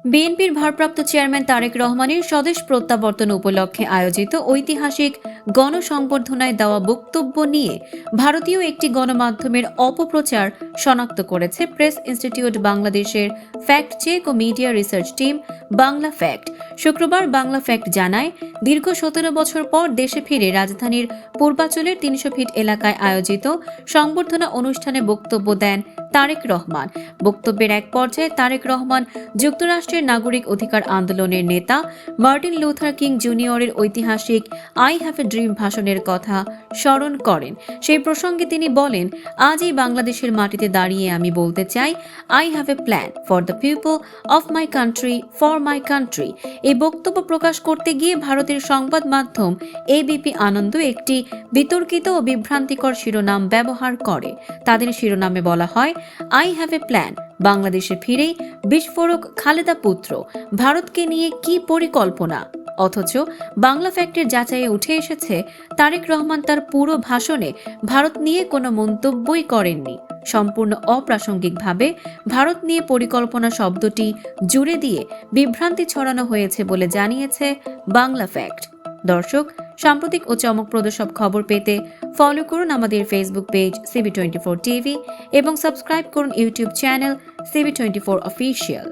বিএনপির ভারপ্রাপ্ত চেয়ারম্যান তারেক রহমানের স্বদেশ প্রত্যাবর্তন উপলক্ষে আয়োজিত ঐতিহাসিক গণসংবর্ধনায় দেওয়া বক্তব্য নিয়ে ভারতীয় একটি গণমাধ্যমের অপপ্রচার শনাক্ত করেছে প্রেস ইনস্টিটিউট বাংলাদেশের ফ্যাক্ট চেক ও media research team Bangla fact. শুক্রবার বাংলা ফ্যাক্ট জানায়, দীর্ঘ ১৭ বছর পর দেশে ফিরে রাজধানীর পূর্বাঞ্চলের ৩০০ ফিট এলাকায় আয়োজিত সংবর্ধনা অনুষ্ঠানে বক্তব্য দেন তারেক রহমান। বক্তব্যের এক পর্যায়ে তারেক রহমান যুক্তরাষ্ট্রের নাগরিক অধিকার আন্দোলনের নেতা মার্টিন লুথার কিং জুনিয়রের ঐতিহাসিক আই হ্যাভ এ ড্রিম ভাষণের কথা স্মরণ করেন। সেই প্রসঙ্গে তিনি বলেন, আজ এই বাংলাদেশের মাটিতে দাঁড়িয়ে আমি বলতে চাই, I have a plan for the people of my country, for my country. এই বক্তব্য প্রকাশ করতে গিয়ে ভারতের সংবাদ মাধ্যম এবিপি আনন্দ একটি বিতর্কিত ও বিভ্রান্তিকর শিরোনাম ব্যবহার করে। তাদের শিরোনামে বলা হয়, আই হ্যাভ এ প্ল্যান, বাংলাদেশে ফিরেই বিস্ফোরক খালেদা পুত্র, ভারতকে নিয়ে কি পরিকল্পনা। অথচ বাংলা ফ্যাক্টের যাচাইয়ে উঠে এসেছে, তারেক রহমান তার পুরো ভাষণে ভারত নিয়ে কোনো মন্তব্যই করেননি। সম্পূর্ণ অপ্রাসঙ্গিকভাবে ভারত নিয়ে পরিকল্পনা শব্দটি জুড়ে দিয়ে বিভ্রান্তি ছড়ানো হয়েছে বলে জানিয়েছে বাংলা ফ্যাক্ট। দর্শক, সাম্প্রতিক ও চমকপ্রদ সব খবর পেতে ফলো করুন আমাদের ফেসবুক পেজ CB24 টিভি এবং সাবস্ক্রাইব করুন ইউটিউব চ্যানেল CB24 অফিসিয়াল।